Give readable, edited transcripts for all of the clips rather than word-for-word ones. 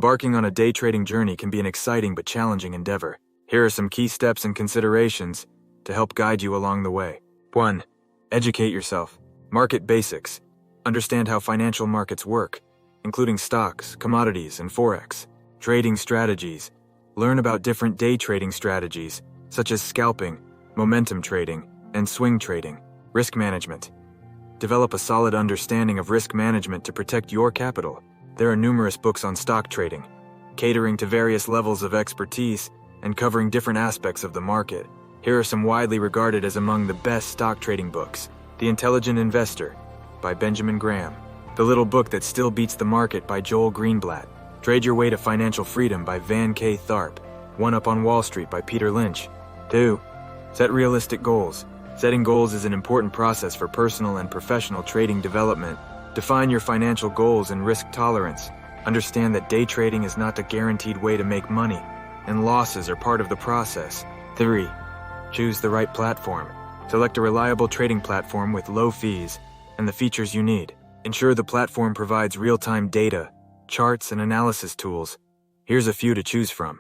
Embarking on a day trading journey can be an exciting but challenging endeavor. Here are some key steps and considerations to help guide you along the way. 1. Educate yourself. Market basics. Understand how financial markets work, including stocks, commodities, and forex. Trading strategies. Learn about different day trading strategies, such as scalping, momentum trading, and swing trading. Risk management. Develop a solid understanding of risk management to protect your capital. There are numerous books on stock trading, catering to various levels of expertise and covering different aspects of the market. Here are some widely regarded as among the best stock trading books. The Intelligent Investor by Benjamin Graham. The Little Book That Still Beats the Market by Joel Greenblatt. Trade Your Way to Financial Freedom by Van K. Tharp. One Up on Wall Street by Peter Lynch. 2. Set realistic goals. Setting goals is an important process for personal and professional trading development. Define your financial goals and risk tolerance. Understand that day trading is not a guaranteed way to make money, and losses are part of the process. 3. Choose the right platform. Select a reliable trading platform with low fees and the features you need. Ensure the platform provides real-time data, charts, and analysis tools. Here's a few to choose from.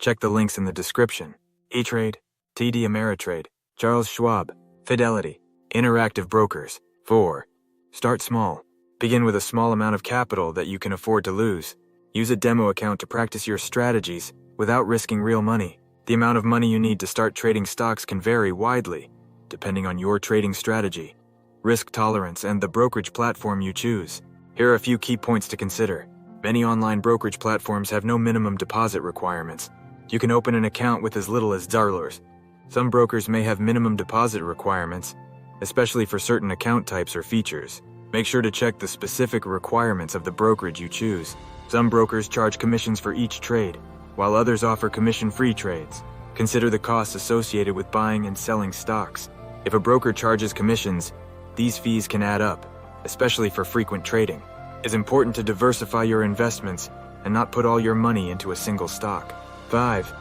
Check the links in the description. E-Trade, TD Ameritrade, Charles Schwab, Fidelity, Interactive Brokers. 4. Start small. Begin with a small amount of capital that you can afford to lose. Use a demo account to practice your strategies without risking real money. The amount of money you need to start trading stocks can vary widely, depending on your trading strategy, risk tolerance, and the brokerage platform you choose. Here are a few key points to consider. Many online brokerage platforms have no minimum deposit requirements. You can open an account with as little as $. Some brokers may have minimum deposit requirements, especially for certain account types or features. Make sure to check the specific requirements of the brokerage you choose. Some brokers charge commissions for each trade, while others offer commission-free trades. Consider the costs associated with buying and selling stocks. If a broker charges commissions, these fees can add up, especially for frequent trading. It's important to diversify your investments and not put all your money into a single stock. 5.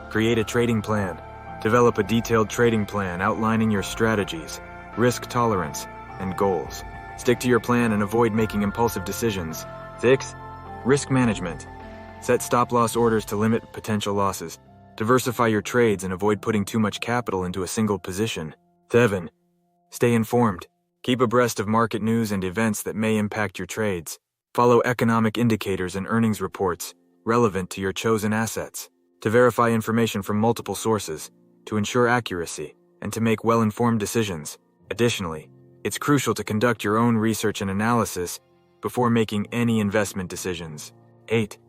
Create a trading plan. Develop a detailed trading plan outlining your strategies, risk tolerance, and goals. Stick to your plan and avoid making impulsive decisions. 6. Risk management. Set stop-loss orders to limit potential losses. Diversify your trades and avoid putting too much capital into a single position. 7. Stay informed. Keep abreast of market news and events that may impact your trades. Follow economic indicators and earnings reports relevant to your chosen assets. To verify information from multiple sources, to ensure accuracy, and to make well-informed decisions. Additionally, it's crucial to conduct your own research and analysis before making any investment decisions. 8.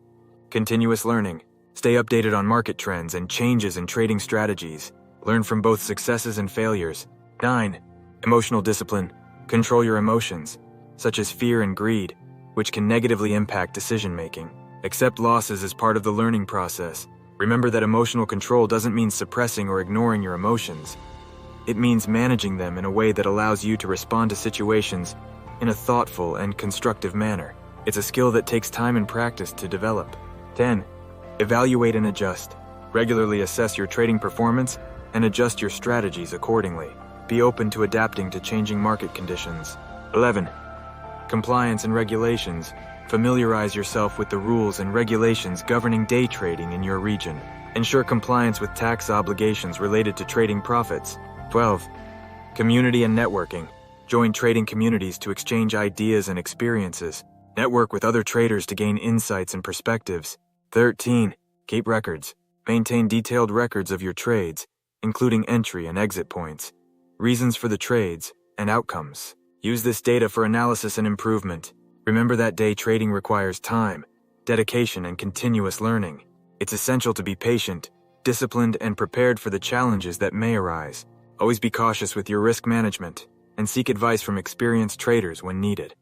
Continuous learning. Stay updated on market trends and changes in trading strategies. Learn from both successes and failures. 9. Emotional discipline. Control your emotions, such as fear and greed, which can negatively impact decision-making. Accept losses as part of the learning process. Remember that emotional control doesn't mean suppressing or ignoring your emotions. It means managing them in a way that allows you to respond to situations in a thoughtful and constructive manner. It's a skill that takes time and practice to develop. 10. Evaluate and adjust. Regularly assess your trading performance and adjust your strategies accordingly. Be open to adapting to changing market conditions. 11. Compliance and regulations. Familiarize yourself with the rules and regulations governing day trading in your region. Ensure compliance with tax obligations related to trading profits. 12. Community and networking. Join trading communities to exchange ideas and experiences. Network with other traders to gain insights and perspectives. 13. Keep records. Maintain detailed records of your trades, including entry and exit points, reasons for the trades, and outcomes. Use this data for analysis and improvement. Remember that day trading requires time, dedication, and continuous learning. It's essential to be patient, disciplined, and prepared for the challenges that may arise. Always be cautious with your risk management and seek advice from experienced traders when needed.